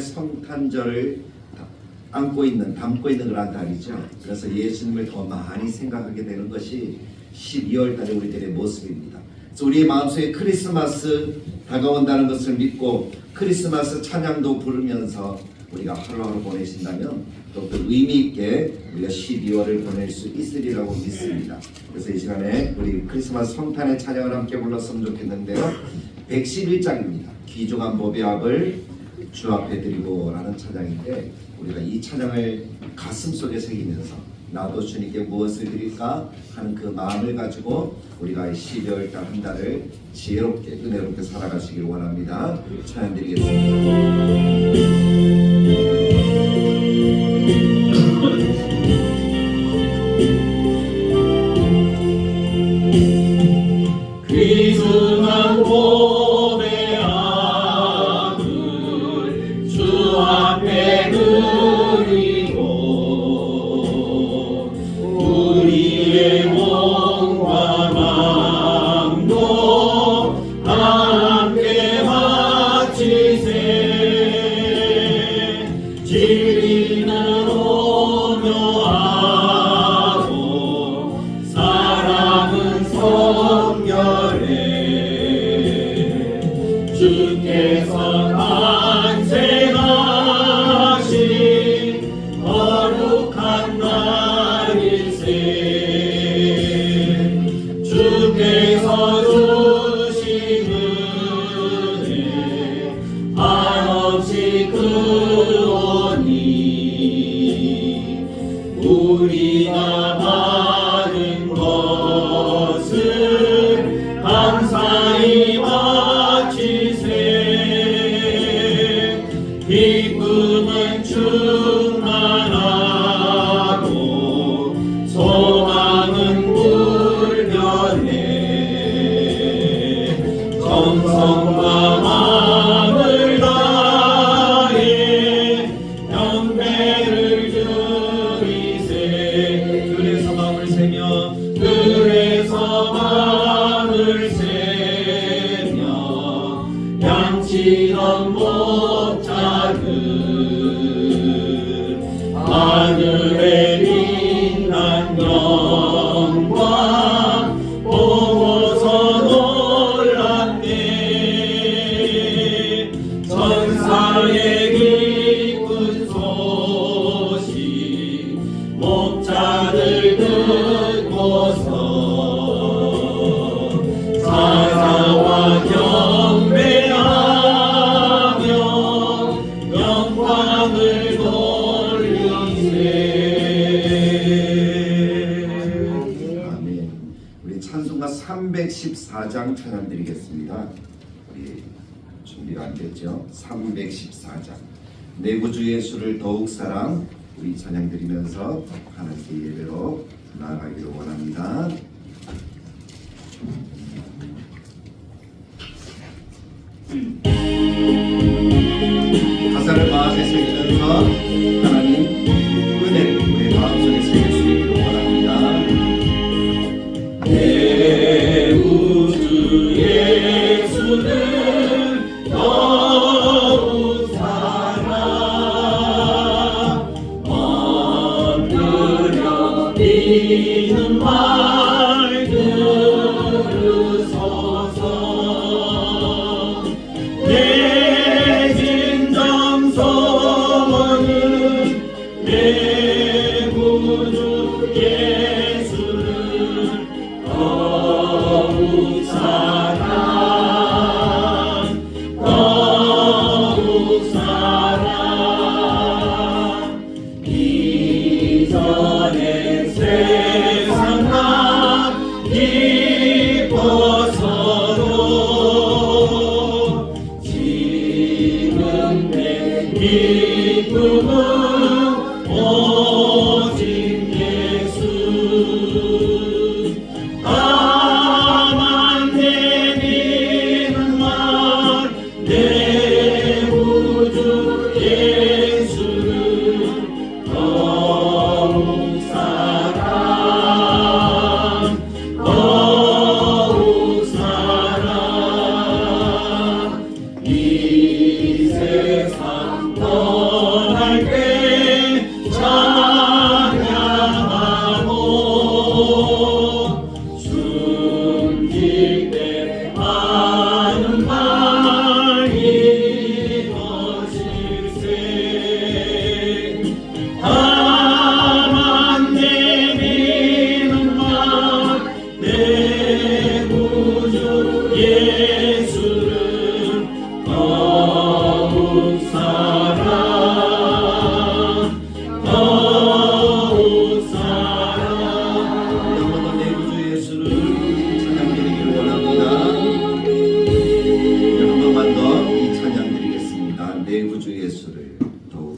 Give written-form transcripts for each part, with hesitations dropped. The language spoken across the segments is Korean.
성탄절을 담고 있는 그런 달이죠. 그래서 예수님을 더 많이 생각하게 되는 것이 12월 달의 우리들의 모습입니다. 그래서 우리의 마음속에 크리스마스 다가온다는 것을 믿고 크리스마스 찬양도 부르면서 우리가 하루하루 보내신다면 또 그 의미 있게 우리가 12월을 보낼 수 있으리라고 믿습니다. 그래서 이 시간에 우리 크리스마스 성탄의 찬양을 함께 불렀으면 좋겠는데요. 111장입니다. 귀중한 법의 앞을 주 앞에 드리고 라는 찬양인데, 우리가 이 찬양을 가슴속에 새기면서 나도 주님께 무엇을 드릴까 하는 그 마음을 가지고 우리가 12월 달 한 달을 지혜롭게 은혜롭게 살아가시길 원합니다. 찬양 드리겠습니다. 귀중한 법의 앞을 주 앞에 드리고 우리의 몸과 마음도 함께 바치세. 진리는 오묘하고 사랑은 성결해. 주께서 탄생하신 거룩한 날일세. 주께서 주신 은혜 한없이 크오니 우리가 받은 것을 감사히 바치세. 기쁨은 충만하고 소망은 불변해. 정성과 마음을 다해 경배를 드리세. 그래서 마음을 세며 양치던 목자들 하늘에 빛난 영광 보고서 놀랐네. 천사의 기쁜 소식 목자들 듣고서 사자와 경배하며 영광을 돌리세. 아멘. 우리 찬송가 314장 찬양 드리겠습니다. 우리 준비가 안 됐죠? 314장 내 구주 예수를 더욱 사랑, 우리 찬양 드리면서 하나님께 예배로 나아가기를 원합니다. 가사를 마음에 새기면서 하나님 은혜를 우리 마음속에 새길 수 있기를 원합니다. 내 구주 예수는 더욱 사랑, 엎드려 비는 말 들으소서. 내 진정 소원은 내 구주 예수를 더욱 사랑, 더욱 사랑. 이전에 세상 나 기뻐서도 지금 내 기쁨은 오직 예수. 다만 내미는 말 내 구주 예수를 더욱 사랑, 더욱 사랑. 이 세상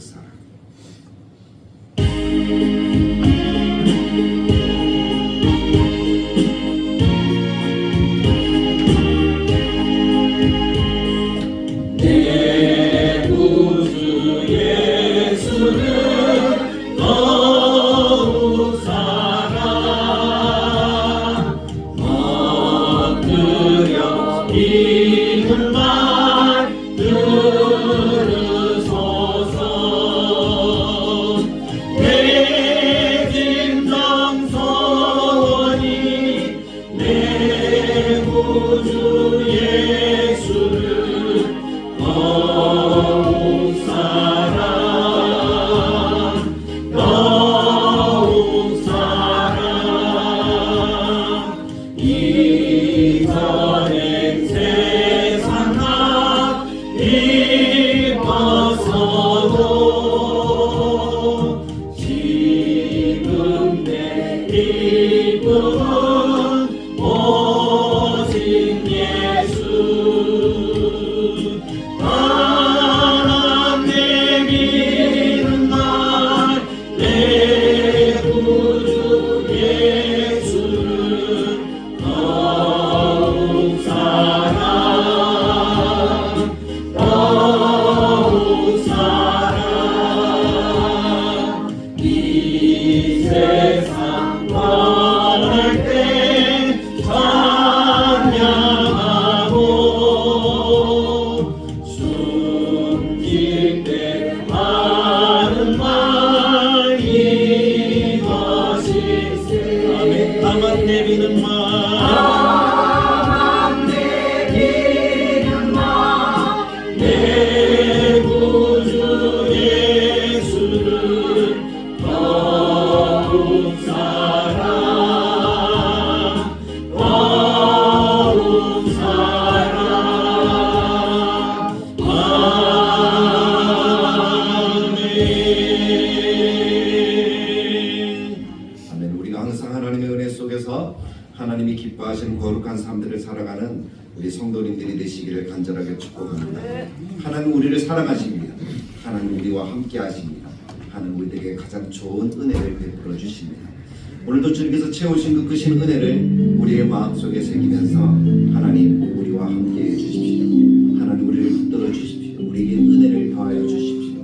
역사하라. 내 구주 예수를 더욱 사랑 엎드려 이는 말 들으소서. 내 진정 소원이 내 구주 예수를 더욱 사랑 더욱 사랑. 이전엔 세상 나 입었어도 지금 내 기쁨은 오직 예수. 바람 내미는 날 내 구주 예수를 더욱 사랑 더욱 사랑. 이 세상 떠날 때 찬양하고 숨길 때 하는 말 이것일세. 아멘. 다만 내비는 말 내 구주 예수를 더욱 사랑 더욱 사랑. 아멘. 아멘. 우리가 항상 하나님의 은혜 속에서 하나님이 기뻐하시는 거룩한 삶들을 살아가는 우리 성도님들이 되시기를 간절하게 축복합니다. 하나님 우리를 사랑하십니다. 하나님 우리와 함께 하십니다. 하나님 우리에게 가장 좋은 은혜를 베풀어 주십니다. 오늘도 주님께서 채우신 그 크신 은혜를 우리의 마음속에 새기면서 하나님 우리와 함께 해 주십시오. 하나님 우리를 붙들어 주십시오. 우리에게 은혜를 더하여 주십시오.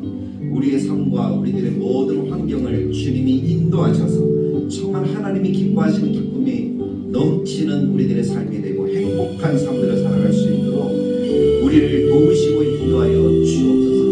우리의 삶과 우리들의 모든 환경을 주님이 인도하셔서 정말 하나님이 기뻐하시는 기쁨이 넘치는 우리들의 삶이 되고 행복한 삶들을 살아갈 수 있도록 우리를 도우시고 인도하여 주옵소서.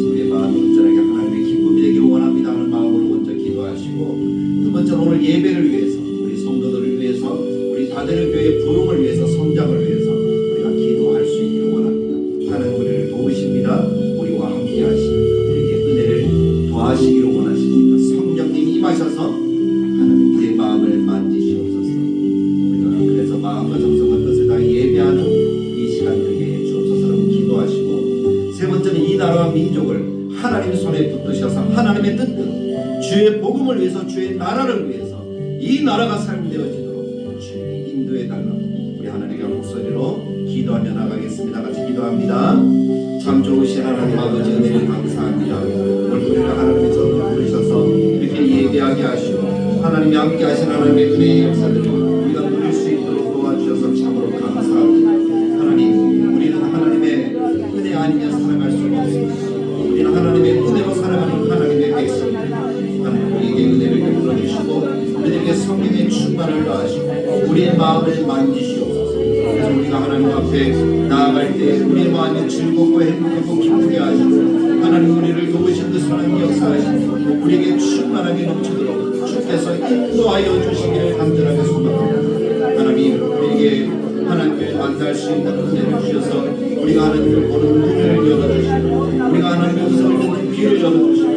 우리의 마음이 온전하게 하나님의 기쁨이 되기를 원합니다 하는 마음으로 먼저 기도하시고, 두 번째는 오늘 예배를 위해서, 우리 성도들을 위해서, 우리 다들 교회의 부흥을 위해서, 성장을 위해서 우리가 기도할 수 있기를 원합니다. 하나님 우리를 도우십니다. 우리와 함께 하십니다. 우리에게 은혜를 더하시기를 원하십니다. 성령님이 임하셔서 하나님 우리의 마음을 만지시옵소서. 우리가 그래서 마음과 정성과 뜻을 다 예배하는 이 시간 되게 해 주옵소서라고 기도하시고, 세 번째는 이 나라와 민족을 하나님 손에 붙드셔서 하나님의 뜻대로 주의 복음을 위해서, 주의 나라를 위해서 이 나라가 삶되어지도록 주님이 인도해 달라고 우리 하나님의 목소리로 기도하며 나가겠습니다. 같이 기도합니다. 참 좋으신 하나님 아버지 은혜를 감사합니다. 오늘 우리를 하나님의 전으로 부르셔서 이렇게 예배하게 하시고 하나님이 함께 하신 하나님의 은혜의 역사들을 우리가 누릴 수 있도록 도와주셔서 참으로 감사합니다. 하나님 우리는 하나님의 은혜 아니면 살아갈 수가 없습니다. 우리는 하나님의 은혜로 살아가는 하나님의 백성입니다. 하나님 우리에게 은혜를 베풀어 주시고 우리에게 성령의 충만을 더하시고 우리의 마음을 만지시옵소서. 그래서 우리가 하나님 앞에 나아갈 때 우리의 마음이 즐겁고 행복하고 기쁘게 하시고 하나님 우리를 도우신 그 선한 역사하시고 우리에게 충만하게 넘치도록 주께서 인도하여 주시기를 간절하게 소망합니다. 하나님 우리에게 하나님을 만날 수 있는 은혜를 주셔서 우리가 하나님을 보는 눈을 열어주시고 우리가 하나님의 음성을 듣는 귀를 열어주시고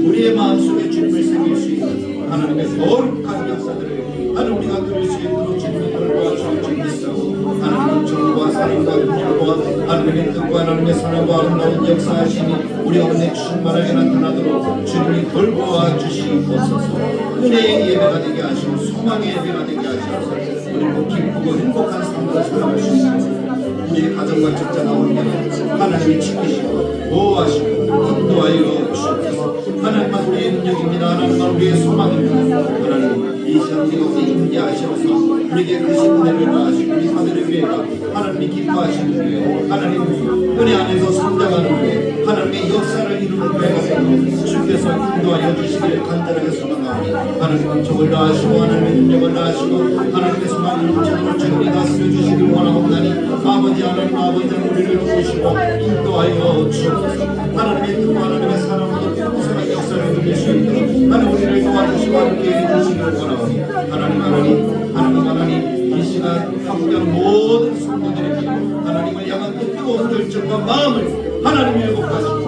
우리의 마음속에 주님을 새길 수 있는 하나님의 거룩한 역사들을 하나님 우리가 누릴 수 있도록 주님의 돌보아 주옵소서. 하나님의 정과 사랑과 은혜와 하나님의 뜻과 하나님의 사랑과 아름다운 역사하심이 우리 가운데 충만하게 나타나도록 주님이 돌보아 주시옵소서. 은혜의 예배가 되게 하시고 소망의 예배가 되게 하셔서 우리도 기쁘고 행복한 삶을 살아갈 수 있습니다. 우리의 가정과 직장 가운데 하나님이 지키시고 보호하시고 인도하여 주옵소서. 소망입니다. 하나님 우리의 소망입니다. 하나님 이 시간 우리가 기쁘게 하셔서 우리에게 그 은혜를 더하시고 우리 사들을 위해서 하나님이 기뻐하시는 위해 하나님 은혜 안에서 성장하는 위해 하나님의 역사를 이루는 배가 되도록 주께서 인도하여 주시기를 간절하게 소망하오니 하나님은 적을 다하시고 하나님의 능력을 다하시고 하나님의 소망을 붙이도록 주님이 다스려 주시기를 원하옵나니 아버지 하나님 아버지 우리를 도우시고 인도하여 주옵소서. 하나님의 뜻과 하나님의 사랑으로 풍성한 역사를 누릴 수 있도록 하나님 우리를 도와주시고 함께 해주시기를 원하오니 하나님 이 시간 함께한 모든 성도들에게 하나님을 향한 그 뜨거운 열정과 마음을 하나님이 회복하시고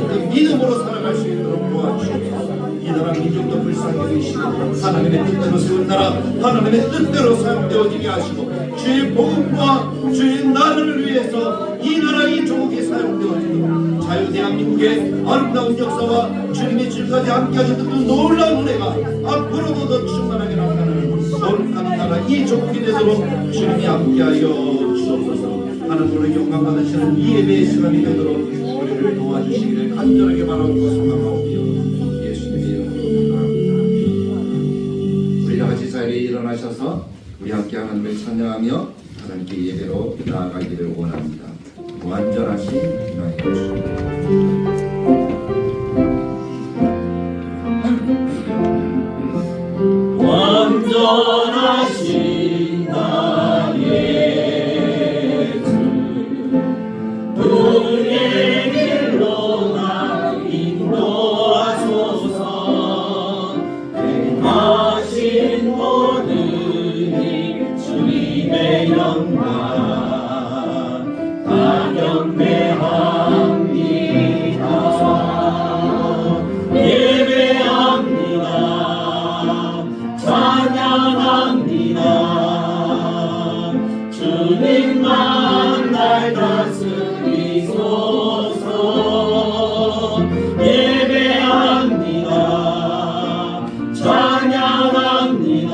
그 믿음으로 살아갈 수 있도록 도와주시옵소서. 이 나라 민족도 불쌍히 여기시고 하나님의 뜻대로 세운 나라 하나님의 뜻대로 사용되어지게 하시고 주의 복음과 주의 나라를 위해서 이 나라 이 조국이 사용되어지도록 자유 대한민국의 아름다운 역사와 주님이 지금까지 함께하신 그 놀라운 은혜가 앞으로도 더 충만하게 나타나는 거룩한 나라 이 조국이 되도록 주님이 함께하여 주옵소서. 하나님으로 영광 받으시는 이 예배의 시간이 되도록 우리를 도와주시기를 간절하게 바라고 소망하오며 예수님의 이름으로 기도합니다. 우리 다 같이 자리에 일어나셔서 우리 함께 하나님을 찬양하며 하나님께 예배로 나아가기를 원합니다. 완전하신 하나님 주시옵소서. 완전하신 나의 주 그의 길로 나 인도하소서. 행하신 모든 일 주님의 영광 다 경배합니다. 예배합니다. 찬양합니다. 주님만 날 다스리소서. 예배합니다. 찬양합니다.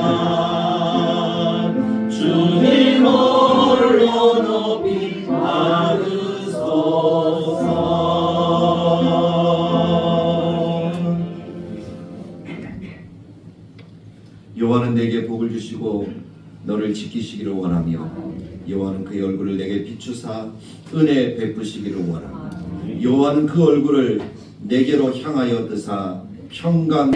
주님 홀로 높이 받으소서. 여호와는 내게 복을 주시고 너를 지키시기를 원하며 여호와는 그의 얼굴을 내게 비추사 은혜 베푸시기를 원하며 여호와는 그 얼굴을 내게로 향하여 뜨사 평강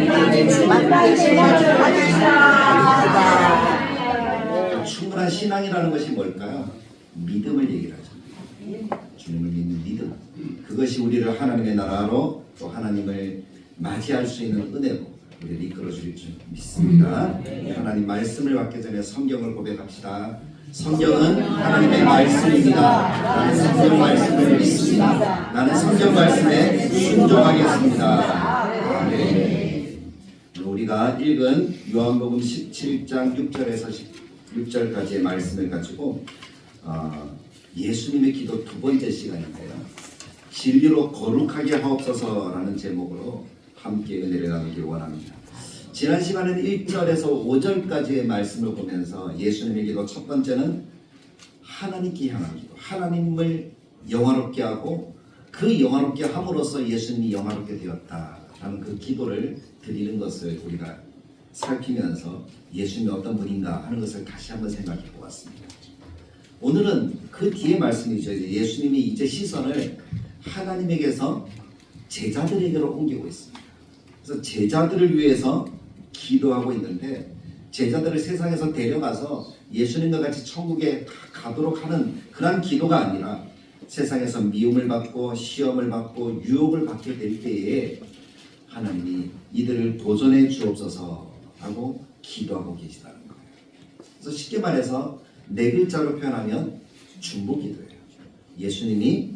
충분한 신앙이라는 것이 뭘까요? 믿음을 얘기를 하죠. 주님을 믿는 믿음. 그것이 우리를 하나님의 나라로 또 하나님을 맞이할 수 있는 은혜로 우리를 이끌어 줄 줄 믿습니다. 하나님 말씀을 받기 전에 성경을 고백합시다. 성경은 하나님의 말씀입니다. 나는 성경 말씀을 믿습니다. 나는 성경 말씀에 순종하겠습니다. 아멘. 우리가 읽은 요한복음 17장 6절에서 16절까지의 말씀을 가지고 예수님의 기도 두 번째 시간인데요. 진리로 거룩하게 하옵소서라는 제목으로 함께 은혜를 나누길 원합니다. 지난 시간에는 1절에서 5절까지의 말씀을 보면서 예수님의 기도 첫 번째는 하나님께 향한 기도, 하나님을 영화롭게 하고 그 영화롭게 함으로써 예수님이 영화롭게 되었다라는 그 기도를 드리는 것을 우리가 살피면서 예수님이 어떤 분인가 하는 것을 다시 한번 생각해 보았습니다. 오늘은 그 뒤에 말씀이죠. 예수님이 이제 시선을 하나님에게서 제자들에게로 옮기고 있습니다. 그래서 제자들을 위해서 기도하고 있는데 제자들을 세상에서 데려가서 예수님과 같이 천국에 가도록 하는 그런 기도가 아니라 세상에서 미움을 받고 시험을 받고 유혹을 받게 될 때에 하나님이 이들을 도전해 주옵소서 하고 기도하고 계시다는 거예요. 그래서 쉽게 말해서 네 글자로 표현하면 중보기도예요. 예수님이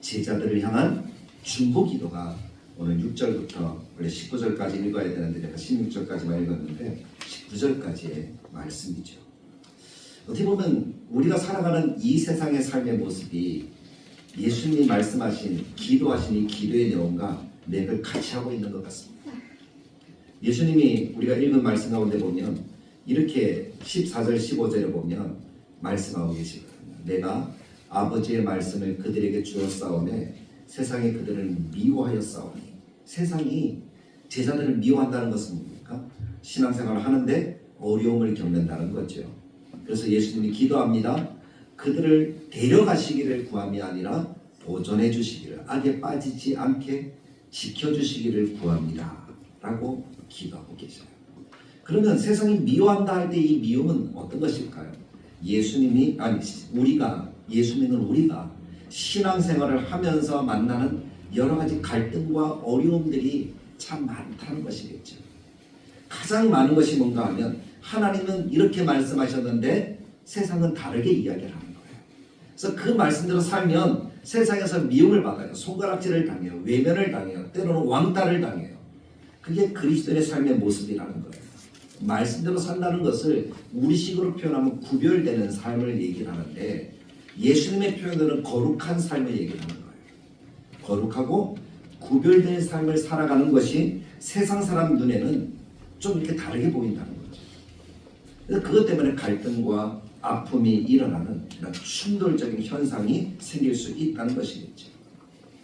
제자들을 향한 중보기도가 오늘 6절부터 원래 19절까지 읽어야 되는데 제가 16절까지만 읽었는데 19절까지의 말씀이죠. 어떻게 보면 우리가 살아가는 이 세상의 삶의 모습이 예수님이 말씀하신 기도하신 이 기도의 내용과 맥을 같이 하고 있는 것 같습니다. 예수님이 우리가 읽은 말씀 가운데 보면 이렇게 14절 15절에 보면 말씀하고 계시거든요. 내가 아버지의 말씀을 그들에게 주었사오매 세상이 그들을 미워하였사오니 세상이 제자들을 미워한다는 것은 뭡니까? 신앙생활을 하는데 어려움을 겪는다는 거죠. 그래서 예수님이 기도합니다. 그들을 데려가시기를 구함이 아니라 보존해 주시기를, 악에 빠지지 않게 지켜주시기를 구합니다 라고 기도하고 계셔요. 그러면 세상이 미워한다 할 때 이 미움은 어떤 것일까요? 예수님이 예수 믿는 우리가 신앙생활을 하면서 만나는 여러 가지 갈등과 어려움들이 참 많다는 것이겠죠. 가장 많은 것이 뭔가 하면 하나님은 이렇게 말씀하셨는데 세상은 다르게 이야기를 하는 거예요. 그래서 그 말씀대로 살면 세상에서 미움을 받아요. 손가락질을 당해요. 외면을 당해요. 때로는 왕따를 당해요. 그게 그리스도의 삶의 모습이라는 거예요. 말씀대로 산다는 것을 우리식으로 표현하면 구별되는 삶을 얘기를 하는데, 예수님의 표현으로는 거룩한 삶을 얘기를 하는 거예요. 거룩하고 구별된 삶을 살아가는 것이 세상 사람 눈에는 좀 이렇게 다르게 보인다는 거죠. 그래서 그것 때문에 갈등과 아픔이 일어나는 이런 충돌적인 현상이 생길 수 있다는 것이겠죠.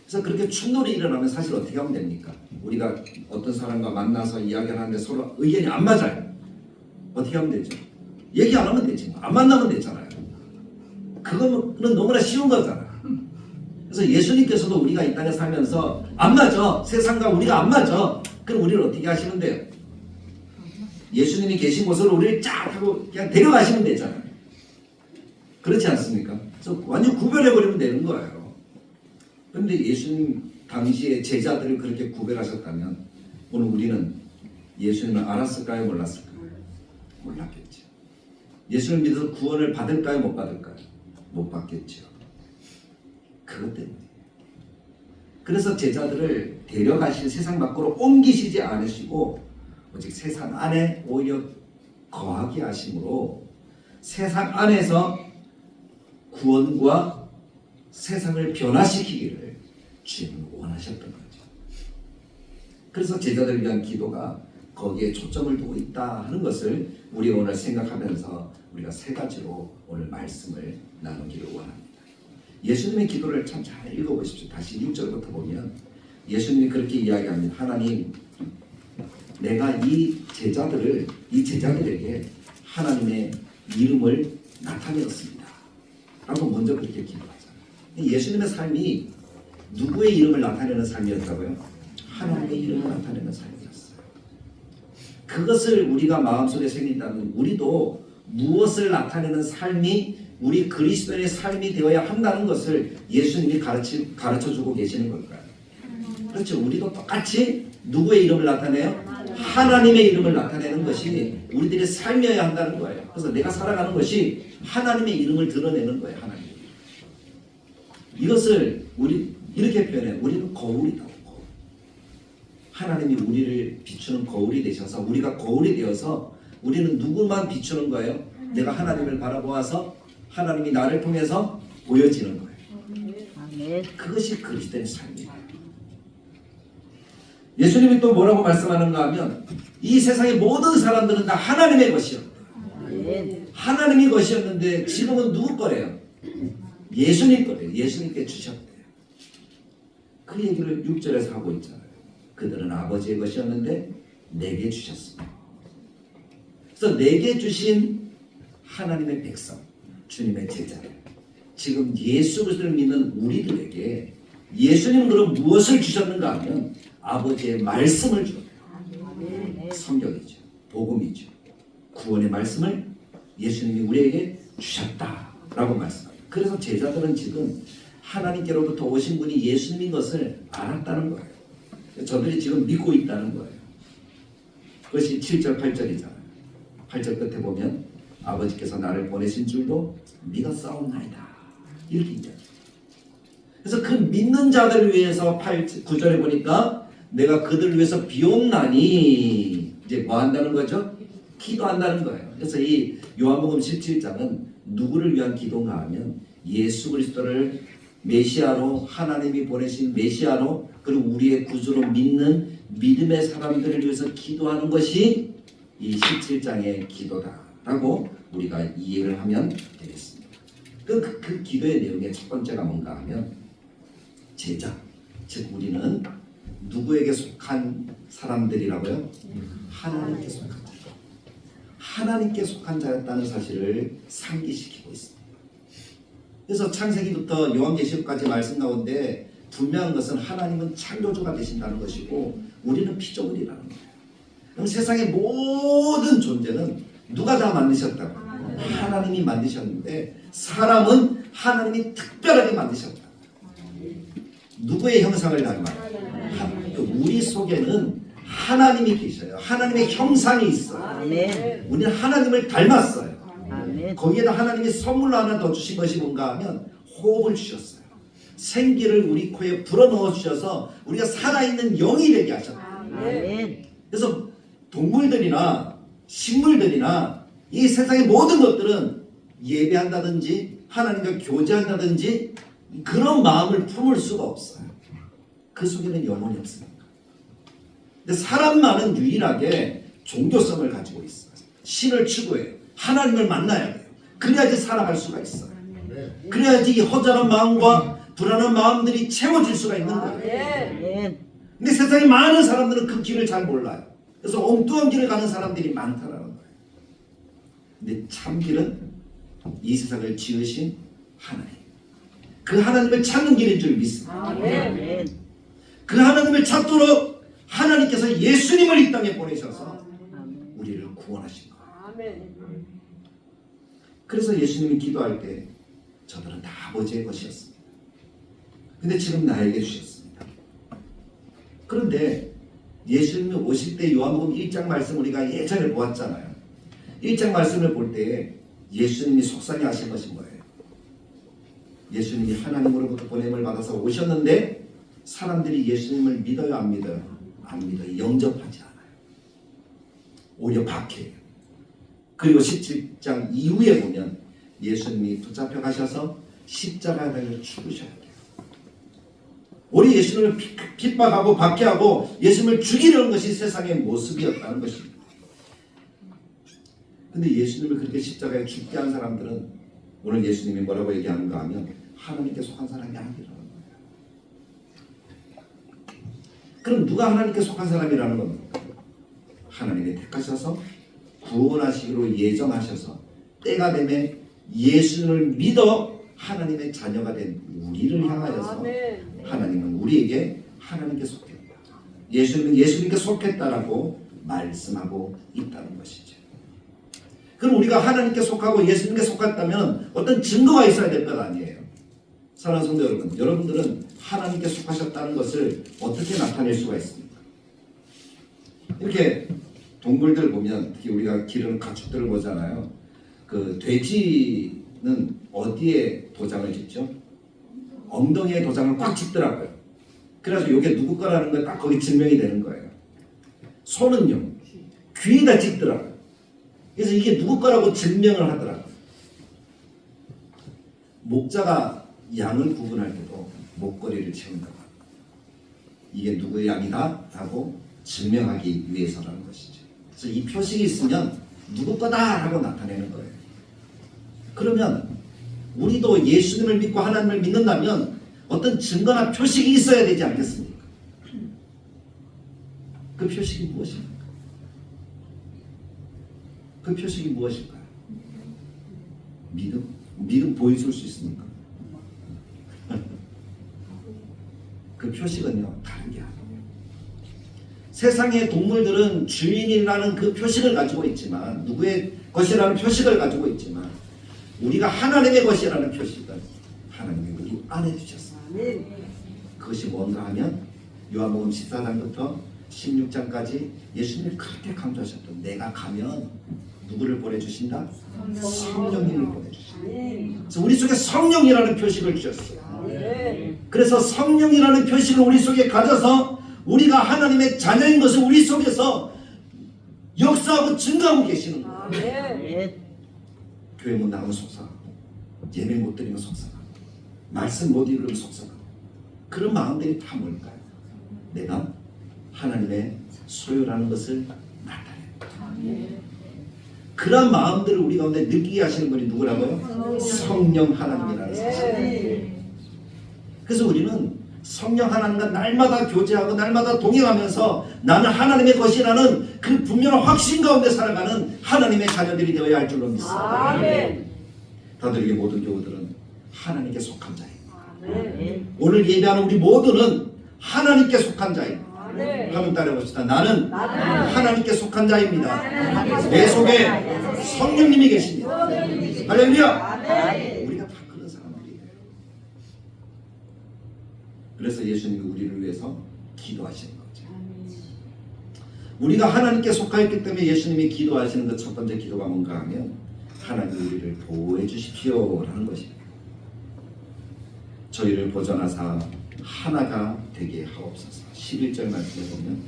그래서 그렇게 충돌이 일어나면 사실 어떻게 하면 됩니까? 우리가 어떤 사람과 만나서 이야기를 하는데 서로 의견이 안 맞아요. 어떻게 하면 되죠? 얘기 안 하면 되지. 안 만나면 되잖아요. 그거는 너무나 쉬운 거잖아요. 그래서 예수님께서도 우리가 이 땅에 살면서 안 맞아. 세상과 우리가 안 맞아. 그럼 우리를 어떻게 하시면 돼요? 예수님이 계신 곳으로 우리를 쫙 하고 그냥 데려가시면 되잖아요. 그렇지 않습니까? 그래서 완전 구별해버리면 되는 거예요. 그런데 예수님 당시에 제자들을 그렇게 구별하셨다면 오늘 우리는 예수님을 알았을까요? 몰랐을까요? 몰랐겠죠. 예수를 믿어서 구원을 받을까요? 못 받을까요? 못 받겠죠. 그것 때문에. 그래서 제자들을 데려가실 세상 밖으로 옮기시지 않으시고 오직 세상 안에 오히려 거하게 하심으로 세상 안에서 구원과 세상을 변화시키기를 주님은 원하셨던 거죠. 그래서 제자들을 위한 기도가 거기에 초점을 두고 있다 하는 것을 우리 오늘 생각하면서 우리가 세 가지로 오늘 말씀을 나누기를 원합니다. 예수님의 기도를 참 잘 읽어보십시오. 다시 6절부터 보면 예수님이 그렇게 이야기합니다. 하나님, 내가 이 제자들에게 하나님의 이름을 나타내었습니다 라고 먼저 그렇게 기도하잖아요. 예수님의 삶이 누구의 이름을 나타내는 삶이었다고요? 하나님의 이름을 나타내는 삶이었어요. 그것을 우리가 마음속에 생긴다면 우리도 무엇을 나타내는 삶이 우리 그리스도의 삶이 되어야 한다는 것을 예수님이 가르쳐주고 계시는 걸까요? 그렇죠. 우리도 똑같이 누구의 이름을 나타내요? 하나님의 이름을 나타내는 것이 우리들의 삶이어야 한다는 거예요. 그래서 내가 살아가는 것이 하나님의 이름을 드러내는 거예요. 하나님. 이것을 우리 이렇게 표현해요. 우리는 거울이다. 거울. 하나님이 우리를 비추는 거울이 되셔서 우리가 거울이 되어서 우리는 누구만 비추는 거예요? 내가 하나님을 바라보아서 하나님이 나를 통해서 보여지는 거예요. 그것이 그리스도의 삶이에요. 예수님이 또 뭐라고 말씀하는가 하면 이 세상의 모든 사람들은 다 하나님의 것이었다. 하나님의 것이었는데 지금은 누구 거래요? 예수님 거래요. 예수님께 주셨대요. 그 얘기를 6절에서 하고 있잖아요. 그들은 아버지의 것이었는데 내게 주셨습니다. 그래서 내게 주신 하나님의 백성, 주님의 제자들, 지금 예수 그리스도를 믿는 우리들에게 예수님은 그럼 무엇을 주셨는가 하면 아버지의 말씀을 주었다. 성경이죠. 복음이죠. 구원의 말씀을 예수님이 우리에게 주셨다라고 말씀합니다. 그래서 제자들은 지금 하나님께로부터 오신 분이 예수님인 것을 알았다는 거예요. 저들이 지금 믿고 있다는 거예요. 그것이 7절 8절이잖아요. 8절 끝에 보면 아버지께서 나를 보내신 줄도 믿었사옵나이다. 이렇게 얘기합니다. 그래서 그 믿는 자들을 위해서 9절에 보니까 내가 그들을 위해서 비옵나니 이제 뭐 한다는 거죠? 기도한다는 거예요. 그래서 이 요한복음 17장은 누구를 위한 기도인가 하면 예수 그리스도를 메시아로 하나님이 보내신 메시아로 그리고 우리의 구주로 믿는 믿음의 사람들을 위해서 기도하는 것이 이 17장의 기도다라고 우리가 이해를 하면 되겠습니다. 그 기도의 내용의 첫 번째가 뭔가 하면 제자, 즉 우리는 누구에게 속한 사람들이라고요? 하나님께 속한 자. 하나님께 속한 자였다는 사실을 상기시키고 있습니다. 그래서 창세기부터 요한계시록까지 말씀 가운데 분명한 것은 하나님은 창조주가 되신다는 것이고 우리는 피조물이라는 거예요. 그럼 세상의 모든 존재는 누가 다 만드셨다고? 하나님이 만드셨는데 사람은 하나님이 특별하게 만드셨다. 누구의 형상을 닮아요? 우리 속에는 하나님이 계셔요. 하나님의 형상이 있어요. 아멘. 우리는 하나님을 닮았어요. 아멘. 거기에다 하나님이 선물로 하나 더 주신 것이 뭔가 하면 호흡을 주셨어요. 생기를 우리 코에 불어넣어 주셔서 우리가 살아있는 영이 되게 하셨어요. 아멘. 그래서 동물들이나 식물들이나 이 세상의 모든 것들은 예배한다든지 하나님과 교제한다든지 그런 마음을 품을 수가 없어요. 그 속에는 영혼이 없습니다. 근데 사람만은 유일하게 종교성을 가지고 있어요. 신을 추구해요. 하나님을 만나야 돼요. 그래야지 살아갈 수가 있어요. 그래야지 이 허전한 마음과 불안한 마음들이 채워질 수가 있는 거예요. 아멘. 근데 세상에 많은 사람들은 그 길을 잘 몰라요. 그래서 엉뚱한 길을 가는 사람들이 많다라는 거예요. 근데 참 길은 이 세상을 지으신 하나님. 그 하나님을 찾는 길인 줄 믿습니다. 아멘. 그 하나님을 찾도록 하나님께서 예수님을 이 땅에 보내셔서 우리를 구원하신 거예요. 그래서 예수님이 기도할 때 저들은 다 아버지의 것이었습니다. 근데 지금 나에게 주셨습니다. 그런데 예수님이 오실 때 요한복음 1장 말씀 우리가 예전에 보았잖아요. 1장 말씀을 볼 때 예수님이 속상해 하신 것이 뭐예요? 예수님이 하나님으로부터 보냄을 받아서 오셨는데 사람들이 예수님을 믿어요, 안 믿어요? 안 믿어요. 영접하지 않아요. 오히려 박해요. 그리고 17장 이후에 보면 예수님이 붙잡혀 가셔서 십자가에 죽으셔야 돼요. 우리 예수님을 핍박하고 박해하고 예수님을 죽이려는 것이 세상의 모습이었다는 것입니다. 근데 예수님을 그렇게 십자가에 죽게 한 사람들은 오늘 예수님이 뭐라고 얘기하는가 하면 하나님께 속한 사람이 아니라는 거예요. 그럼 누가 하나님께 속한 사람이라는 겁니까? 하나님이 택하셔서 구원하시기로 예정하셔서 때가 되면 예수님을 믿어 하나님의 자녀가 된 우리를 향하여서 하나님은 우리에게 하나님께 속했다. 예수님은 예수님께 속했다라고 말씀하고 있다는 것이죠. 그럼 우리가 하나님께 속하고 예수님께 속았다면 어떤 증거가 있어야 될 것 아니에요. 사랑하는 성도 여러분, 여러분들은 하나님께 속하셨다는 것을 어떻게 나타낼 수가 있습니까? 이렇게 동물들 보면 특히 우리가 기르는 가축들을 보잖아요. 그 돼지는 어디에 도장을 짓죠? 엉덩이에 도장을 꽉 짓더라고요. 그래서 이게 누구 거라는 걸 딱 거기 증명이 되는 거예요. 소는요, 귀에다 찍더라고요. 그래서 이게 누구 거라고 증명을 하더라고요. 목자가 양을 구분할 때도 목걸이를 채운다고 합니다. 이게 누구의 양이다 라고 증명하기 위해서라는 것이죠. 그래서 이 표식이 있으면 누구 거다 라고 나타내는 거예요. 그러면 우리도 예수님을 믿고 하나님을 믿는다면 어떤 증거나 표식이 있어야 되지 않겠습니까? 그 표식이 무엇입니까? 그 표식이 무엇일까요? 믿음? 믿음 보여줄 수 있습니까? 그 표식은요, 다른 게 아니에요. 세상의 동물들은 주인이라는 그 표식을 가지고 있지만, 누구의 것이라는 표식을 가지고 있지만, 우리가 하나님의 것이라는 표식은 하나님이 우리 안에 주셨어요. 그것이 뭔가 하면 요한복음 14장부터 16장까지 예수님이 그렇게 강조하셨던, 내가 가면 누구를 보내주신다? 성령님을 보내주신다. 그래서 우리 속에 성령이라는 표식을 주셨어요. 그래서 성령이라는 표식을 우리 속에 가져서 우리가 하나님의 자녀인 것을 우리 속에서 역사하고 증거하고 계시는 거예요. 교회 못 나가면 속상하고, 예배 못 드리면 속상하고, 말씀 못 읽으면 속상하고, 그런 마음들이 다 뭘까요? 내가 하나님의 소유라는 것을 나타내요. 그런 마음들을 우리 가운데 느끼게 하시는 분이 누구라고요? 성령 하나님이라는 사실. 그래서 우리는 성령 하나님과 날마다 교제하고 날마다 동행하면서 나는 하나님의 것이라는 그 분명한 확신 가운데 살아가는 하나님의 자녀들이 되어야 할 줄로 믿습니다. 아멘. 다들에게 모든 교우들은 하나님께 속한 자입니다. 아멘. 오늘 예배하는 우리 모두는 하나님께 속한 자입니다. 아멘. 한번 따라해봅시다. 나는 나는 하나님께 속한 자입니다. 내 속에 성령님이 계십니다. 할렐루야. 우리가 다 그런 사람들이에요. 그래서 예수님이 우리를 위해서 기도하시는 거죠. 우리가 하나님께 속하였기 때문에 예수님이 기도하시는 그 첫 번째 기도가 뭔가 하면 하나님 우리를 보호해 주십시오 라는 것입니다. 저희를 보존하사 하나가 되게 하옵소서. 11절 말씀에 보면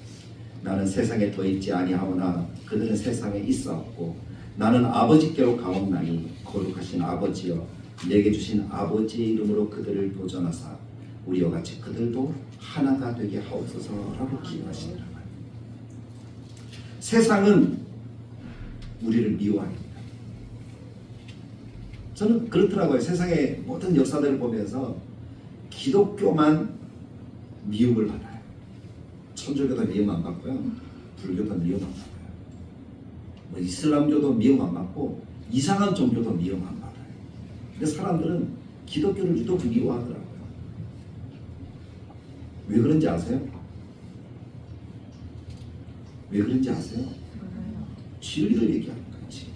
나는 세상에 더 있지 아니하오나 그들은 세상에 있어왔고 나는 아버지께로 가옵나니 거룩하신 아버지여 내게 주신 아버지의 이름으로 그들을 보존하사 우리와 같이 그들도 하나가 되게 하옵소서라고 기도하시더라. 세상은 우리를 미워합니다. 저는 그렇더라고요. 세상의 모든 역사들을 보면서 기독교만 미움을 받아요. 천주교도 미움 안 받고요. 불교도 미움 안 받고요. 뭐 이슬람교도 미움 안 받고 이상한 종교도 미움 안 받아요. 근데 사람들은 기독교를 유독 미워하더라고요. 왜 그런지 아세요? 왜 그런지 아세요? 진리를 얘기하는 거예요. 진리.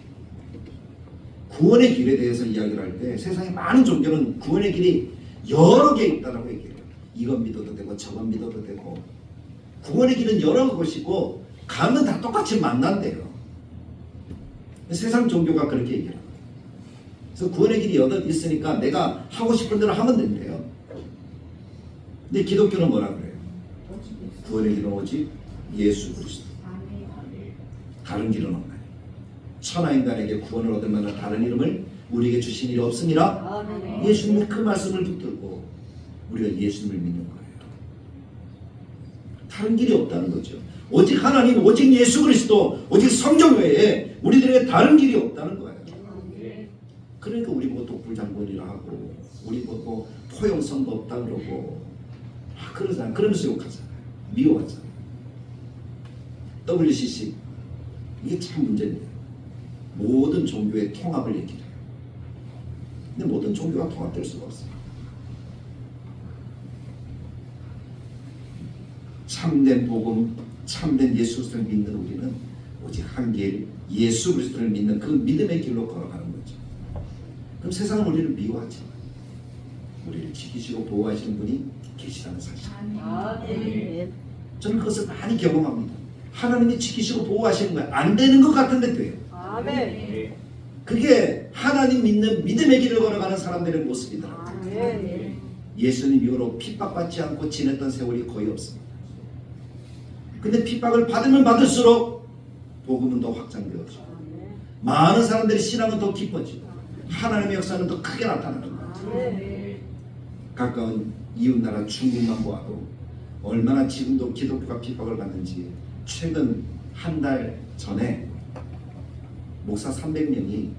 구원의 길에 대해서 이야기를 할 때 세상에 많은 종교는 구원의 길이 여러 개 있다라고 얘기해요. 이건 믿어도 되고 저건 믿어도 되고 구원의 길은 여러 곳이고 가면 다 똑같이 만난대요. 세상 종교가 그렇게 얘기해요. 그래서 구원의 길이 여덟 있으니까 내가 하고 싶은 대로 하면 된대요. 근데 기독교는 뭐라 그래요? 구원의 길은 오직 예수 그리스도. 다른 길은 없나요? 천하인간에게 구원을 얻을 만한 다른 이름을 우리에게 주신 일이 없습니다. 예수님은 그 말씀을 붙들고 우리가 예수님을 믿는 거예요. 다른 길이 없다는 거죠. 오직 하나님, 오직 예수 그리스도, 오직 성경 외에 우리들에게 다른 길이 없다는 거예요. 그러니까 우리 보고 독불장군이라 하고 우리 보고 포용성도 없다 그러고 그러잖아요. 그러면서 욕하잖아요. 미워하잖아요. WCC 이게 참 문제입니다. 모든 종교의 통합을 얘기해요. 근데 모든 종교가 통합될 수가 없어요. 참된 복음, 참된 예수 그리스도를 믿는 우리는 오직 한 길, 예수 그리스도를 믿는 그 믿음의 길로 걸어가는 거죠. 그럼 세상은 우리를 미워하지만 우리를 지키시고 보호하시는 분이 계시다는 사실. 아멘. 저는 그것을 많이 경험합니다. 하나님이 지키시고 보호하시는 거예요. 안 되는 것 같은데 돼요. 아멘. 그게 하나님 믿는 믿음의 길을 걸어가는 사람들의 모습이더라고요. 아멘. 예수님 이후로 핍박받지 않고 지냈던 세월이 거의 없습니다. 근데 핍박을 받으면 받을수록 복음은 더 확장되어지고 많은 사람들의 신앙은 더 깊어지고 하나님의 역사는 더 크게 나타나는 거죠. 가까운 이웃나라 중국만 보아도 얼마나 지금도 기독교가 핍박을 받는지 최근 한 달 전에 목사 300명이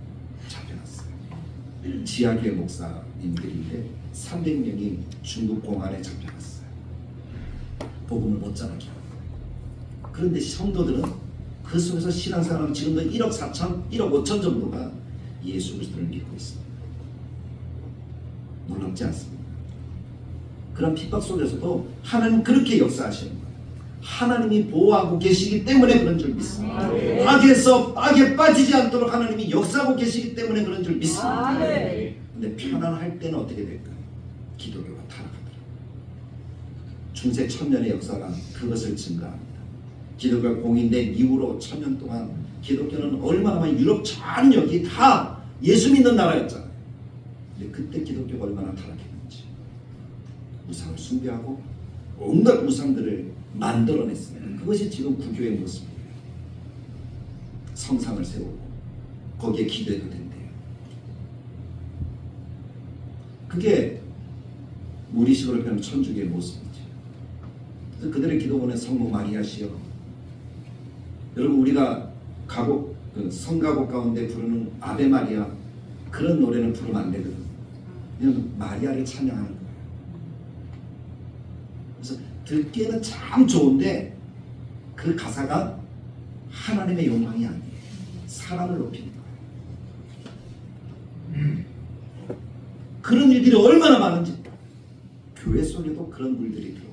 잡혀갔어요. 지하교회 목사님들인데 300명이 중국 공안에 잡혀갔어요. 복음을 못 전하게 하고. 그런데 성도들은 그 속에서 신앙생활은 지금도 1억 4천, 1억 5천 정도가 예수 그리스도를 믿고 있습니다. 놀랍지 않습니다. 그런 핍박 속에서도 하나님 그렇게 역사하시는 거예요. 하나님이 보호하고 계시기 때문에 그런 줄 믿습니다. 악에서 악에 빠지지 않도록 하나님이 역사하고 계시기 때문에 그런 줄 믿습니다. 근데 편안할 때는 어떻게 될까요? 기독교가 타락하더라. 중세 천년의 역사가 그것을 증가합니다. 기독교가 공인된 이후로 1000년 동안 기독교는 얼마나 많이 유럽 전 여기 다 예수 믿는 나라였잖아요. 근데 그때 기독교가 얼마나 타락했는지 우상을 숭배하고 온갖 우상들을 만들어냈습니다. 그것이 지금 구교의 모습이에요. 성상을 세우고 거기에 기도해도 된대요. 그게 무리식으로 표현하면 천주교의 모습이죠. 그래서 그들의 기도문에 성모 마리아시여, 여러분 우리가 가곡 성가곡 가운데 부르는 아베 마리아 그런 노래는 부르면 안 되거든요. 그냥 마리아를 찬양하는 거예요. 듣기에는 참 좋은데 그 가사가 하나님의 영광이 아니에요. 사람을 높이는 거예요. 그런 일들이 얼마나 많은지 교회 속에도 그런 물들이 들어오더라고요.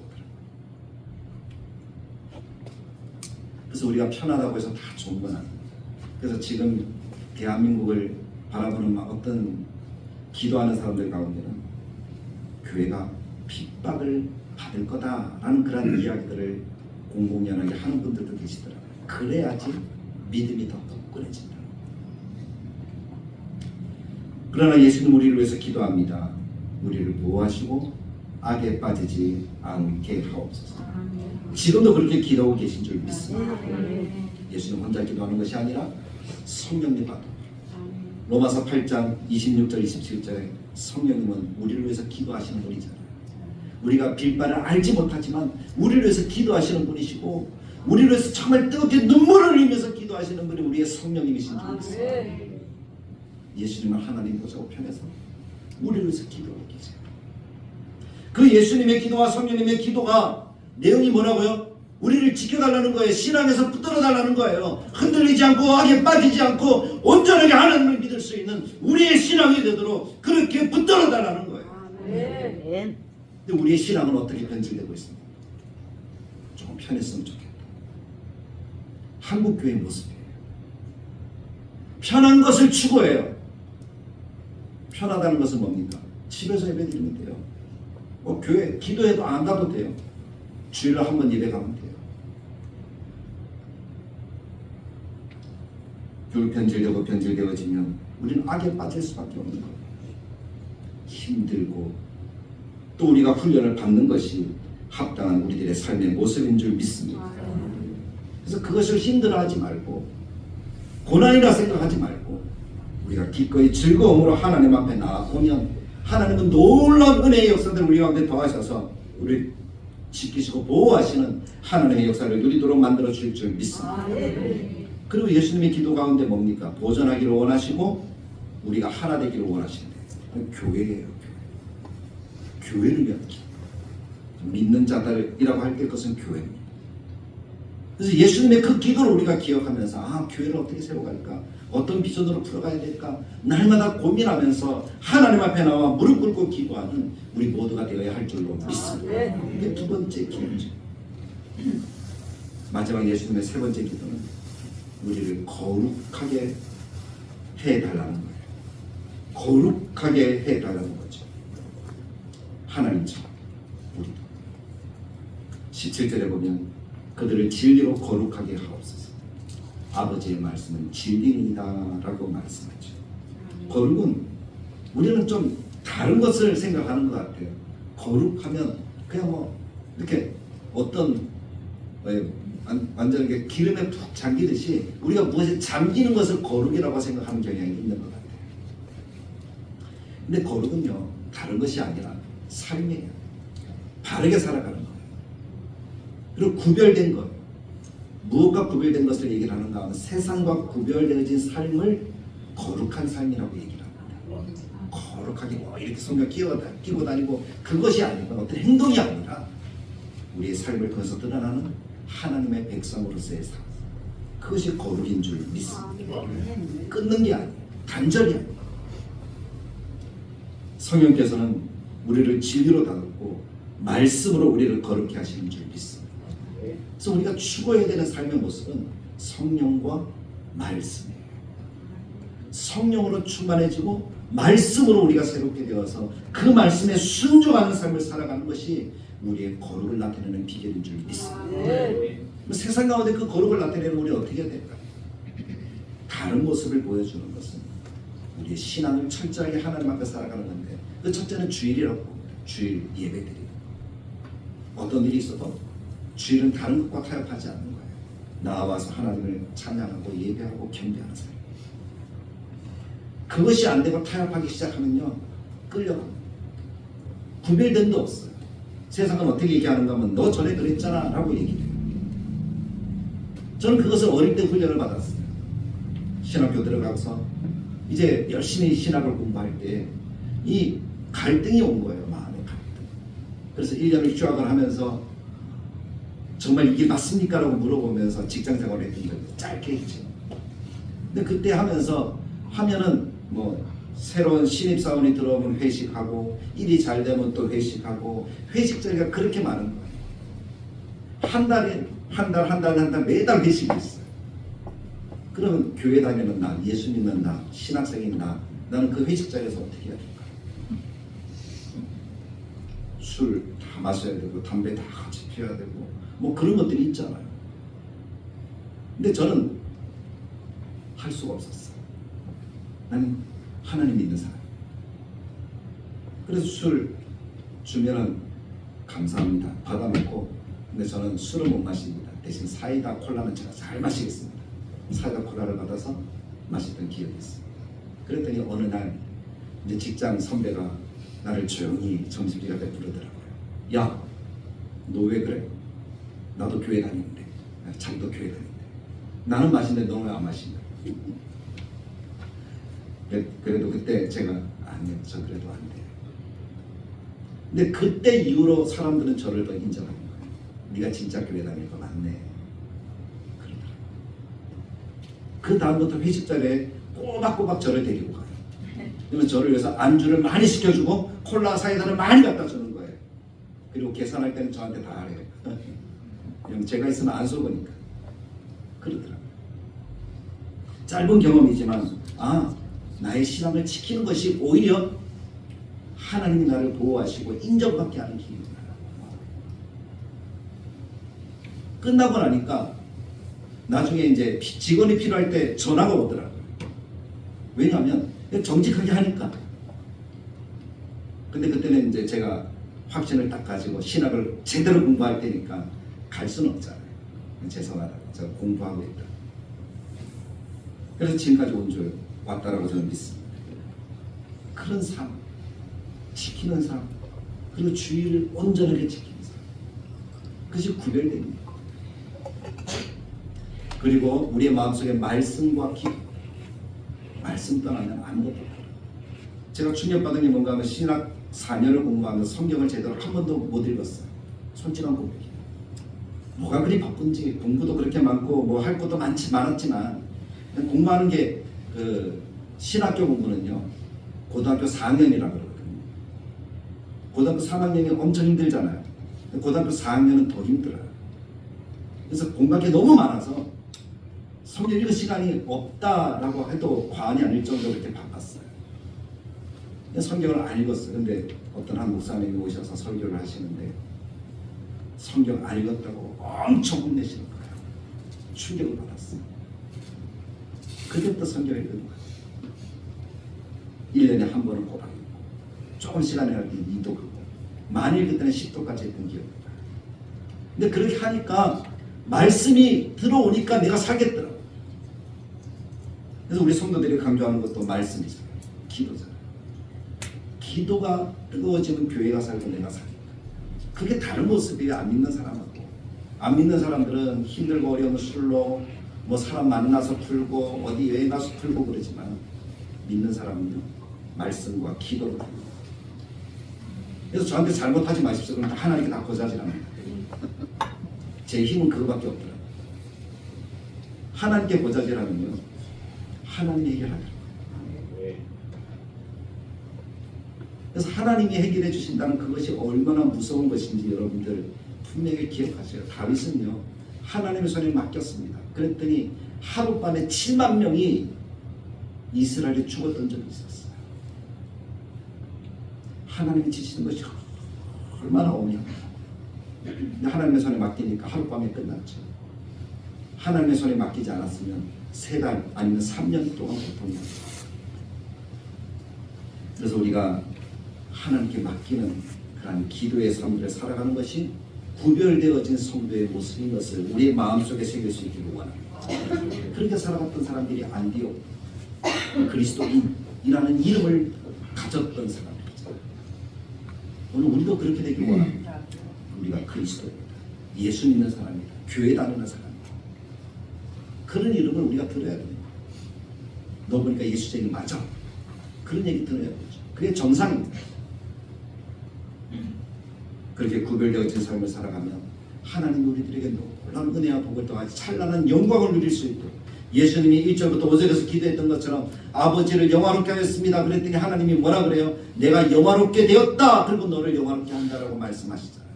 그래서 우리가 편하다고 해서 다 좋은 건 아니에요. 그래서 지금 대한민국을 바라보는 어떤 기도하는 사람들 가운데는 교회가 핍박을 받을 거다라는 그런 이야기들을 공공연하게 하는 분들도 계시더라고요. 그래야지 믿음이 더 굳건해진다. 그러나 예수는 우리를 위해서 기도합니다. 우리를 보호하시고 악에 빠지지 않게 하옵소서. 지금도 그렇게 기도하고 계신 줄 믿습니다. 예수는 혼자 기도하는 것이 아니라 성령님 받아. 로마서 8장 26절 27절에 성령님은 우리를 위해서 기도하시는 분이잖아요. 우리가 빌바를 알지 못하지만 우리를 위해서 기도하시는 분이시고 우리를 위해서 정말 뜨겁게 눈물을 흘리면서 기도하시는 분이 우리의 성령님이신 줄 믿습니다. 예수님은 하나님 보좌 우편에서 우리를 위해서 기도하고 계세요. 그 예수님의 기도와 성령님의 기도가 내용이 뭐라고요? 우리를 지켜달라는 거예요. 신앙에서 붙들어달라는 거예요. 흔들리지 않고 악에 빠지지 않고 온전하게 하나님을 믿을 수 있는 우리의 신앙이 되도록 그렇게 붙들어달라는 거예요. 아멘. 근데 우리의 신앙은 어떻게 변질되고 있습니까? 조금 편했으면 좋겠다. 한국 교회 모습이에요. 편한 것을 추구해요. 편하다는 것은 뭡니까? 집에서 예배 드리면 돼요. 교회 기도해도 안 가도 돼요. 주일날 한 번 예배 가면 돼요. 교회 변질되어지면 우리는 악에 빠질 수밖에 없는 거예요. 힘들고 또 우리가 훈련을 받는 것이 합당한 우리들의 삶의 모습인 줄 믿습니다. 그래서 그것을 힘들어하지 말고 고난이라 생각하지 말고 우리가 기꺼이 즐거움으로 하나님 앞에 나아오면 하나님은 놀라운 은혜의 역사들을 우리 가운데 더하셔서 우리를 지키시고 보호하시는 하나님의 역사를 누리도록 만들어 주실 줄 믿습니다. 그리고 예수님의 기도 가운데 뭡니까? 보존하기를 원하시고 우리가 하나 되기를 원하시는데 교회예요. 교회를 위한 기도. 믿는 자들이라고 할 때 그것은 교회입니다. 그래서 예수님의 그 기도를 우리가 기억하면서 교회를 어떻게 세워갈까? 어떤 비전으로 풀어가야 될까? 날마다 고민하면서 하나님 앞에 나와 무릎 꿇고 기도하는 우리 모두가 되어야 할 줄로 믿습니다. 이게 두 번째 기도죠. 마지막 예수님의 세 번째 기도는 우리를 거룩하게 해달라는 거예요. 거룩하게 해달라는 거죠. 하나님처럼 우리도 17절에 보면 그들을 진리로 거룩하게 하옵소서. 아버지의 말씀은 진리이다 라고 말씀하죠. 거룩은 우리는 좀 다른 것을 생각하는 것 같아요. 거룩하면 그냥 이렇게 어떤 완전 이렇게 기름에 푹 잠기듯이 우리가 무엇에 잠기는 것을 거룩이라고 생각하는 경향이 있는 것 같아요. 근데 거룩은요 다른 것이 아니라 삶이에요. 바르게 살아가는 거예요. 그리고 구별된 것, 무엇과 구별된 것을 얘기를 하는가 하면 세상과 구별되어진 삶을 거룩한 삶이라고 얘기를 합니다. 거룩하게 이렇게 성경 끼고 다니고 그것이 아니고 어떤 행동이 아니라 우리의 삶을 통해서 드러나는 하나님의 백성으로서의 삶, 그것이 거룩인 줄 믿습니다. 끊는 게 아니에요. 단절이 아니에요. 성령께서는 우리를 진리로 다듬고 말씀으로 우리를 거룩히 하시는 줄 믿습니다. 그래서 우리가 추구해야 되는 삶의 모습은 성령과 말씀이에요. 성령으로 충만해지고 말씀으로 우리가 새롭게 되어서 그 말씀에 순종하는 삶을 살아가는 것이 우리의 거룩을 나타내는 비결인 줄 믿습니다. 세상 가운데 그 거룩을 나타내는 우리 어떻게 해야 될까요? 다른 모습을 보여주는 것은 우리의 신앙을 철저하게 하나님 앞에 살아가는 건데 그 첫째는 주일이라고 봅니다. 주일 예배드리고 어떤 일이 있어도 주일은 다른 것과 타협하지 않는 거예요. 나와서 하나님을 찬양하고 예배하고 경배하는 삶. 그것이 안 되고 타협하기 시작하면요 끌려갑니다. 구별됨도 없어요. 세상은 어떻게 얘기하는가 하면 너 전에 그랬잖아 라고 얘기해요. 저는 그것을 어릴 때 훈련을 받았어요. 신학교 들어가서 이제 열심히 신학을 공부할 때 이 갈등이 온 거예요. 마음의 갈등. 그래서 1년을 휴학을 하면서 정말 이게 맞습니까? 라고 물어보면서 직장 생활을 했던 적이 짧게 했죠. 근데 그때 하면은 뭐 새로운 신입사원이 들어오면 회식하고 일이 잘 되면 또 회식하고 회식 자리가 그렇게 많은 거예요. 한 달 매달 회식이 있어요. 그러면 교회 다니는 나, 예수 믿는 나, 신학생인 나, 나는 그 회식 자리에서 어떻게 해야 될까? 술 다 마셔야 되고 담배 다 같이 피워야 되고 뭐 그런 것들이 있잖아요. 근데 저는 할 수가 없었어요. 나는 하나님 믿는 사람. 그래서 술 주면은 감사합니다. 받아먹고, 근데 저는 술을 못 마십니다. 대신 사이다 콜라는 제가 잘 마시겠습니다. 사이다 콜라를 받아서 마시던 기억이 있어요. 그랬더니 어느 날 이제 직장 선배가 나를 조용히 점심시간에 부르더라고요. 야, 너 왜 그래? 나도 교회 다니는데. 자기도 교회 다니는데. 나는 마시는데 너 왜 안 마시냐? 그래도 그때 제가 아니요, 저 그래도 안 돼요. 근데 그때 이후로 사람들은 저를 더 인정하는 거예요. 네가 진짜 교회 다닐 거 맞네. 그러더라고요. 그 다음부터 회식 자리에 꼬박꼬박 저를 데리고 가요. 그러면 저를 위해서 안주를 많이 시켜주고 콜라 사이다를 많이 갖다 주는 거예요. 그리고 계산할 때는 저한테 다 하래요. 그냥 제가 있으면 안 속으니까. 그러더라고요. 짧은 경험이지만 나의 신앙을 지키는 것이 오히려 하나님이 나를 보호하시고 인정받게 하는 길입니다. 끝나고 나니까 나중에 이제 직원이 필요할 때 전화가 오더라고요. 왜냐하면 정직하게 하니까. 근데 그때는 이제 제가 확신을 딱 가지고 신학을 제대로 공부할 때니까 갈 수는 없잖아요. 죄송하다고 제가 공부하고 있다. 그래서 지금까지 온 줄 왔다라고 저는 믿습니다. 그런 삶, 지키는 삶, 그리고 주의를 온전하게 지키는 삶, 그것이 구별됩니다. 그리고 우리의 마음속에 말씀과 기도, 말씀 떠나면 아무것도 없어요. 제가 충격받은 게 뭔가 하면 신학 4년을 공부하면서 성경을 제대로 한 번도 못 읽었어요. 솔직한 고백이에요. 뭐가 그리 바쁜지, 공부도 그렇게 많고 뭐 할 것도 많았지만 공부하는 게 그 신학교 공부는요 고등학교 4학년이라고 그러거든요. 고등학교 3학년이 엄청 힘들잖아요. 고등학교 4학년은 더 힘들어요. 그래서 공부할 게 너무 많아서 성경 읽을 시간이 없다라고 해도 과언이 아닐 정도로 이렇게 바빴어요. 성경을 안 읽었어요. 근데 어떤 한 목사님이 오셔서 설교를 하시는데 성경 안 읽었다고 엄청 혼내시는 거예요. 충격을 받았어요. 그때부터 성경을 읽은 거예요. 1년에 한 번은 꼬박 읽고 조금 시간이 날 때는 2도 긁고 많이 읽을 때는 10도까지 했던 기억이 나요. 근데 그렇게 하니까 말씀이 들어오니까 내가 살겠더라고요. 그래서 우리 성도들이 강조하는 것도 말씀이잖아요. 기도잖아요. 기도가 뜨거워지면 교회가 살고 내가 살고, 그게 다른 모습이에요. 안 믿는 사람하고. 안 믿는 사람들은 힘들고 어려운 술로 뭐 사람 만나서 풀고 어디 여행 가서 풀고 그러지만 믿는 사람은요 말씀과 기도로 풀고. 그래서 저한테 잘못하지 마십시오. 그럼 하나님께 다 고자질합니다. 제 힘은 그거밖에 없더라고요. 하나님께 고자질하면요 하나님이 해결하더라고요. 그래서 하나님이 해결해 주신다는 그것이 얼마나 무서운 것인지 여러분들 분명히 기억하세요. 다윗은요 하나님의 손에 맡겼습니다. 그랬더니 하룻밤에 7만 명이 이스라엘에 죽었던 적이 있었어요. 하나님이 지시는 것이 얼마나 어려합니다. 하나님의 손에 맡기니까 하룻밤에 끝났죠. 하나님의 손에 맡기지 않았으면 3달 아니면 3년 동안 고통이었어요. 그래서 우리가 하나님께 맡기는 그런 기도의 삶을 살아가는 것이 구별되어진 성도의 모습인 것을 우리의 마음속에 새길 수 있기를 원합니다. 그렇게 살아갔던 사람들이 안디옥 그리스도인이라는 이름을 가졌던 사람들이잖아요. 오늘 우리도 그렇게 되길 원합니다. 우리가 그리스도입니다. 예수 믿는 사람입니다. 교회 다니는 사람입니다. 그런 이름을 우리가 들어야 됩니다. 너 보니까 예수쟁이 맞아. 그런 얘기 들어야 되죠. 그게 정상입니다. 그렇게 구별되어진 삶을 살아가면 하나님이 우리들에게 놀라운 은혜와 복을 더하시 찬란한 영광을 누릴 수 있도록 예수님이 1절부터 5절에서 기도했던 것처럼 아버지를 영화롭게 하였습니다. 그랬더니 하나님이 뭐라 그래요? 내가 영화롭게 되었다. 그리고 너를 영화롭게 한다라고 말씀하시잖아요.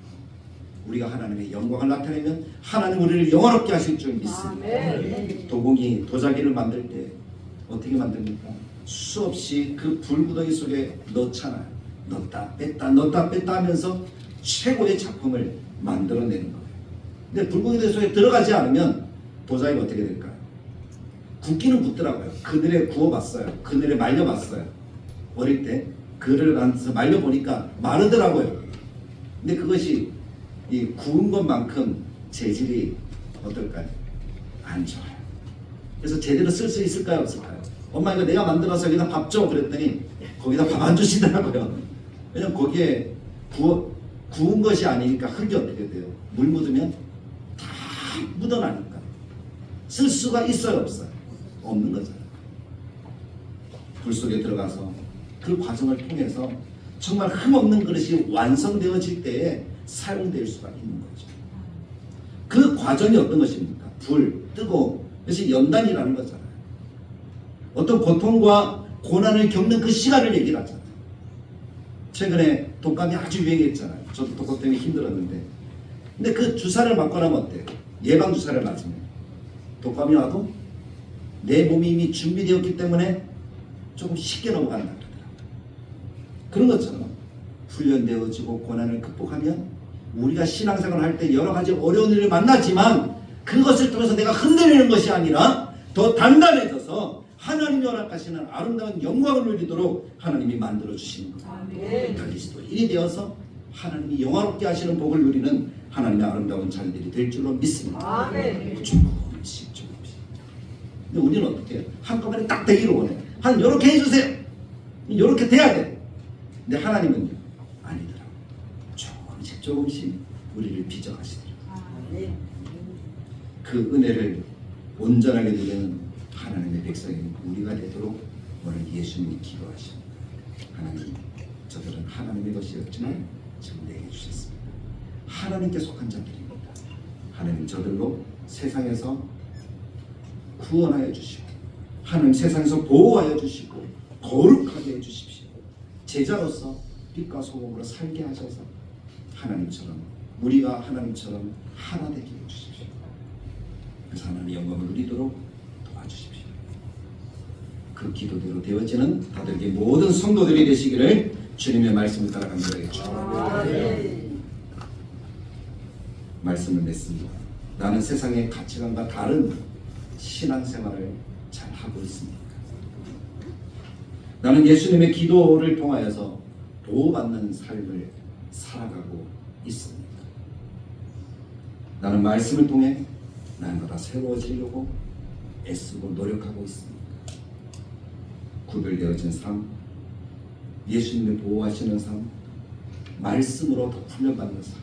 우리가 하나님의 영광을 나타내면 하나님 우리를 영화롭게 하실 줄 믿습니다. 도공이 도자기를 만들 때 어떻게 만듭니까? 수없이 그 불구덩이 속에 넣잖아요. 넣었다 뺐다 하면서 최고의 작품을 만들어내는 거예요. 근데 불구덩이 속에 들어가지 않으면 도자기가 어떻게 될까요? 굳기는 굳더라고요. 그늘에 구워봤어요. 그늘에 말려봤어요. 어릴 때 그늘을 앉아서 말려보니까 마르더라고요. 근데 그것이 이 구운 것만큼 재질이 어떨까요? 안 좋아요. 그래서 제대로 쓸 수 있을까요? 없을까요? 엄마 이거 내가 만들어서 여기다 밥 줘. 그랬더니 거기다 밥 안 주시더라고요. 왜냐면 거기에 구운 것이 아니니까 흙이 어떻게 돼요? 물 묻으면 다 묻어나니까 쓸 수가 있어요? 없어요? 없는 거잖아요. 불 속에 들어가서 그 과정을 통해서 정말 흠없는 그릇이 완성되어질 때에 사용될 수가 있는 거죠. 그 과정이 어떤 것입니까? 불, 뜨거움, 그것이 연단이라는 거잖아요. 어떤 고통과 고난을 겪는 그 시간을 얘기를 하잖아요. 최근에 독감이 아주 유행했잖아요. 저도 독감 때문에 힘들었는데, 근데 그 주사를 맞고 나면 어때요? 예방 주사를 맞으면 독감이 와도 내 몸이 이미 준비되었기 때문에 조금 쉽게 넘어간다 그러더라고요. 그런 것처럼 훈련되어지고 고난을 극복하면 우리가 신앙생활을 할 때 여러 가지 어려운 일을 만나지만 그것을 통해서 내가 흔들리는 것이 아니라 더 단단해져서 하나님이 허락하시는 아름다운 영광을 누리도록 하나님이 만들어 주시는 거예요. 그리스도인이 되어서 하나님이 영화롭게 하시는 복을 누리는 하나님의 아름다운 자녀들이 될 줄로 믿습니다. 조금씩. 근데 우리는 어떻게 해요? 한꺼번에 딱 되기를 원해요. 한 요렇게 해주세요. 요렇게 돼야 돼. 근데 하나님은요 아니더라고요. 조금씩 우리를 빚어가시더라고요. 그 은혜를 온전하게 누리는 하나님의 백성인 우리가 되도록 오늘 예수님이 기도하십니다. 하나님, 저들은 하나님의 것이었지만 지금 내게 주셨습니다. 하나님께 속한 자들입니다. 하나님, 저들로 세상에서 구원하여 주시고 하나님 세상에서 보호하여 주시고 거룩하게 해주십시오. 제자로서 빛과 소금으로 살게 하셔서 하나님처럼, 우리가 하나님처럼 하나 되게 해주십시오. 그래서 하나님의 영광을 누리도록 도와주십시오. 그 기도대로 되어지는 다들에게 모든 성도들이 되시기를 주님의 말씀을 따라 간절하게 축원합니다. 말씀을 맺습니다. 나는 세상의 가치관과 다른 신앙생활을 잘 하고 있습니까? 나는 예수님의 기도를 통하여서 보호받는 삶을 살아가고 있습니다. 나는 말씀을 통해 날마다 새로워지려고 애쓰고 노력하고 있습니다. 구별되어진 삶, 예수님이 보호하시는 삶, 말씀으로 더 훈련받는 삶,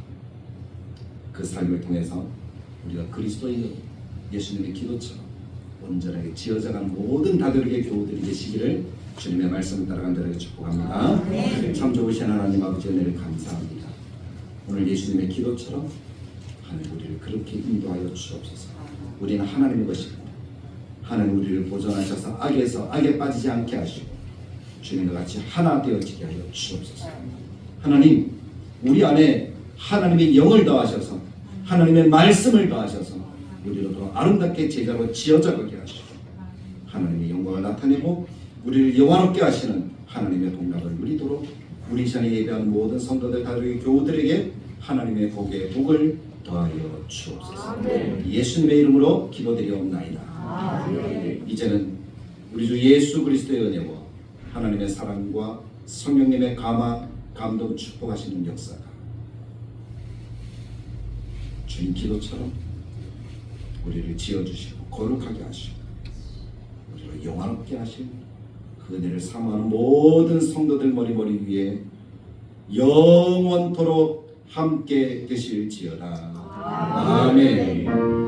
그 삶을 통해서 우리가 그리스도인으로 예수님의 기도처럼 온전하게 지어져간 모든 다들에게 교우들이 되시기를 주님의 말씀을 따라 간절하게 축복합니다. 참 좋으신 하나님 아버지 은혜를 감사합니다. 오늘 예수님의 기도처럼 하나님 우리를 그렇게 인도하여 주옵소서. 우리는 하나님의 것입니다. 하나님 우리를 보존하셔서 악에 빠지지 않게 하시고 주님과 같이 하나 되어지게 하여 주옵소서. 하나님, 우리 안에 하나님의 영을 더하셔서 하나님의 말씀을 더하셔서 우리로 더 아름답게 제자로 지어져가게 하시고 하나님의 영광을 나타내고 우리를 영화롭게 하시는 하나님의 복락을 누리도록 우리 시간에 예배한 모든 성도들 다들 교우들에게 하나님의 복을 더하여 주옵소서. 예수님의 이름으로 기도드리옵나이다. 이제는 우리 주 예수 그리스도의 은혜와 하나님의 사랑과 성령님의 감동 축복하시는 역사가 주님 기도처럼 우리를 지어주시고 거룩하게 하시고 우리를 영화롭게 하시고 그 은혜를 사모하는 모든 성도들 머리 위에 영원토록 함께 되실지어다. 아멘.